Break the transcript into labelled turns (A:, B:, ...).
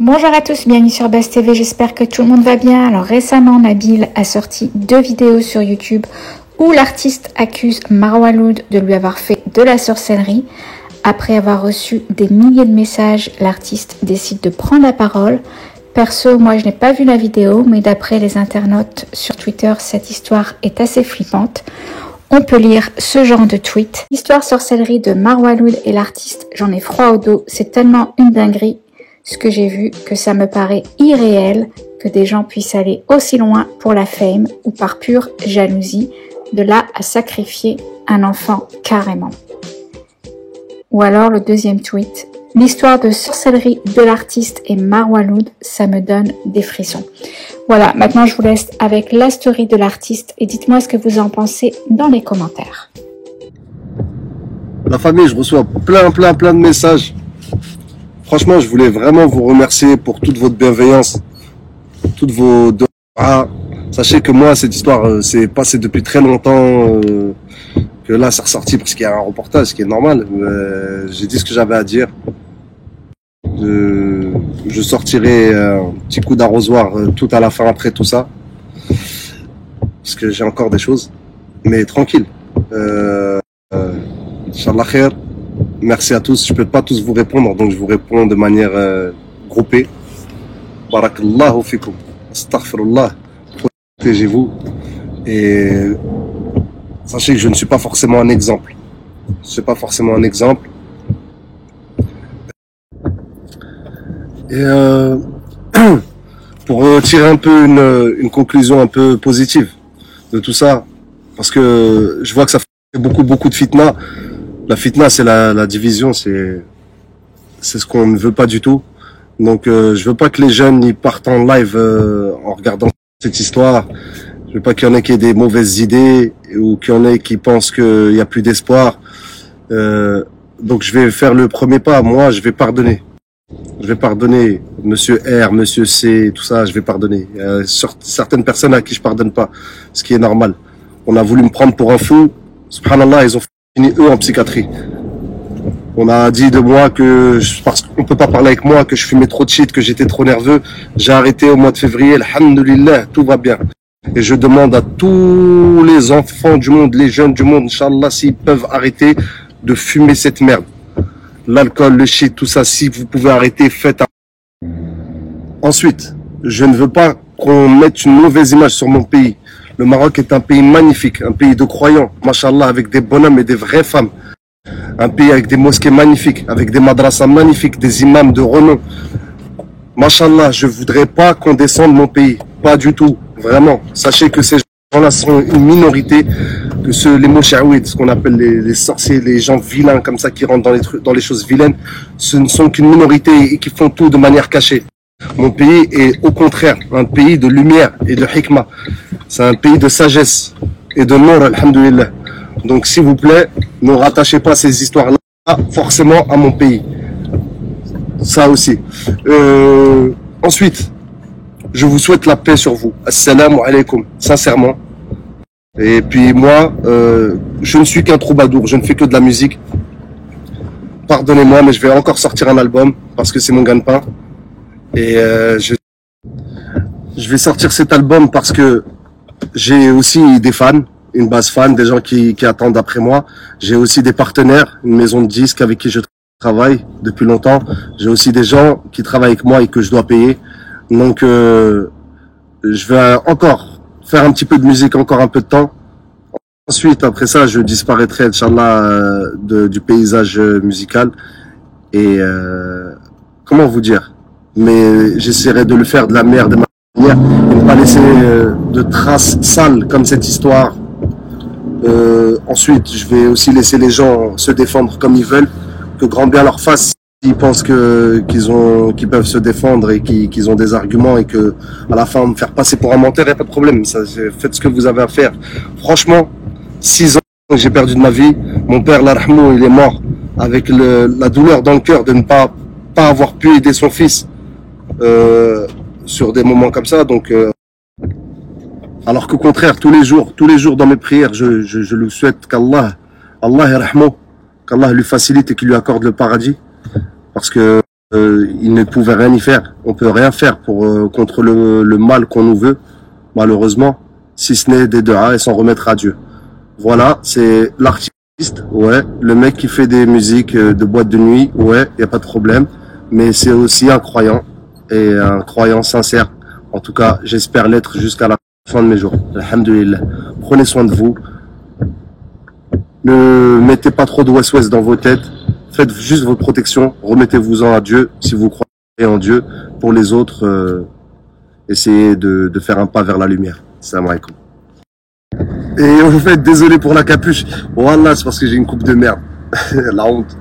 A: Bonjour à tous, bienvenue sur Buzz TV, j'espère que tout le monde va bien. Alors récemment, Nabil a sorti 2 vidéos sur YouTube où l'artiste accuse Marwa Loud de lui avoir fait de la sorcellerie. Après avoir reçu des milliers de messages, l'artiste décide de prendre la parole. Perso, moi je n'ai pas vu la vidéo, mais d'après les internautes sur Twitter, cette histoire est assez flippante. On peut lire ce genre de tweet. L'histoire sorcellerie de Marwa Loud et l'artiste, j'en ai froid au dos, c'est tellement une dinguerie ce que j'ai vu que ça me paraît irréel que des gens puissent aller aussi loin pour la fame ou par pure jalousie, de là à sacrifier un enfant carrément. Ou alors le deuxième tweet, l'histoire de sorcellerie de l'artiste et Marwa Loud, ça me donne des frissons. Voilà, maintenant je vous laisse avec la story de l'artiste et dites-moi ce que vous en pensez dans les commentaires.
B: La famille, je reçois plein de messages. Franchement, je voulais vraiment vous remercier pour toute votre bienveillance, toutes vos... Sachez que moi, cette histoire, c'est passé depuis très longtemps, que là, c'est ressorti parce qu'il y a un reportage, ce qui est normal. J'ai dit ce que j'avais à dire. Je sortirai un petit coup d'arrosoir tout à la fin après tout ça, parce que j'ai encore des choses, mais tranquille. Inch'Allah khair. Merci à tous. Je peux pas tous vous répondre, donc je vous réponds de manière groupée. Barakallahu fikum. Astaghfirullah. Protégez-vous. Et sachez que je ne suis pas forcément un exemple. Je ne suis pas forcément un exemple. Et pour tirer un peu une conclusion un peu positive de tout ça, parce que je vois que ça fait beaucoup de fitna. La fitna, c'est la division, c'est ce qu'on ne veut pas du tout. Donc, je veux pas que les jeunes y partent en live en regardant cette histoire. Je veux pas qu'il y en ait qui aient des mauvaises idées ou qu'il y en ait qui pensent qu'il y a plus d'espoir. Donc, je vais faire le premier pas. Moi, je vais pardonner. Je vais pardonner Monsieur R, Monsieur C, tout ça, je vais pardonner. Il y a certaines personnes à qui je pardonne pas, ce qui est normal. On a voulu me prendre pour un fou. Subhanallah, ils ont fini eux en psychiatrie. On a dit de moi que, parce qu'on peut pas parler avec moi, que je fumais trop de shit, que j'étais trop nerveux. J'ai arrêté au mois de février, alhamdoulilah, tout va bien. Et je demande à tous les enfants du monde, les jeunes du monde, Inch'Allah, s'ils peuvent arrêter de fumer cette merde. L'alcool, le shit, tout ça, si vous pouvez arrêter, faites. Ensuite, je ne veux pas qu'on mette une mauvaise image sur mon pays. Le Maroc est un pays magnifique, un pays de croyants, machallah, avec des bonhommes et des vraies femmes. Un pays avec des mosquées magnifiques, avec des madrasas magnifiques, des imams de renom. Machallah, je voudrais pas qu'on descende mon pays. Pas du tout, vraiment. Sachez que ces gens-là sont une minorité, que les mouchaouides, ce qu'on appelle les sorciers, les gens vilains comme ça qui rentrent dans les choses vilaines, ce ne sont qu'une minorité et qui font tout de manière cachée. Mon pays est au contraire un pays de lumière et de hikmah. C'est un pays de sagesse et de nour, alhamdoulilah. Donc s'il vous plaît, ne rattachez pas ces histoires-là forcément à mon pays. Ça aussi. Ensuite, je vous souhaite la paix sur vous. Assalamu alaikum, sincèrement. Et puis moi, je ne suis qu'un troubadour, je ne fais que de la musique. Pardonnez-moi, mais je vais encore sortir un album parce que c'est mon gagne-pain. Et je vais sortir cet album parce que j'ai aussi des fans, une base fan, des gens qui attendent après moi. J'ai aussi des partenaires, une maison de disques avec qui je travaille depuis longtemps. J'ai aussi des gens qui travaillent avec moi et que je dois payer. Donc, je vais encore faire un petit peu de musique, encore un peu de temps. Ensuite, après ça, je disparaîtrai, Inch'Allah, du paysage musical. Et comment vous dire? Mais j'essaierai de le faire de la meilleure des manières et ne pas laisser de traces sales comme cette histoire. Ensuite, je vais aussi laisser les gens se défendre comme ils veulent, que grand bien leur fasse. S'ils pensent qu'ils peuvent se défendre et qu'ils ont des arguments et que à la fin me faire passer pour un menteur, il n'y a pas de problème. Ça, faites ce que vous avez à faire. Franchement, 6 ans que j'ai perdu de ma vie. Mon père, l'arhamou, il est mort avec la douleur dans le cœur de ne pas avoir pu aider son fils sur des moments comme ça. Donc alors qu'au contraire, tous les jours dans mes prières, je lui souhaite qu'Allah yarhamou, qu'Allah lui facilite et qu'il lui accorde le paradis. Parce que il ne pouvait rien y faire. On peut rien faire pour contre le mal qu'on nous veut, malheureusement, si ce n'est des du'a et s'en remettre à Dieu. Voilà, c'est l'artiste, ouais, le mec qui fait des musiques de boîte de nuit, ouais, y a pas de problème, mais c'est aussi un croyant et un croyant sincère. En tout cas, j'espère l'être jusqu'à la fin de mes jours. Alhamdulillah. Prenez soin de vous. Ne mettez pas trop de ouest-ouest dans vos têtes. Faites juste votre protection. Remettez-vous-en à Dieu si vous croyez en Dieu. Pour les autres, essayez de faire un pas vers la lumière. Salam alaikum. Et en fait, désolé pour la capuche. Wallah, c'est parce que j'ai une coupe de merde. La honte.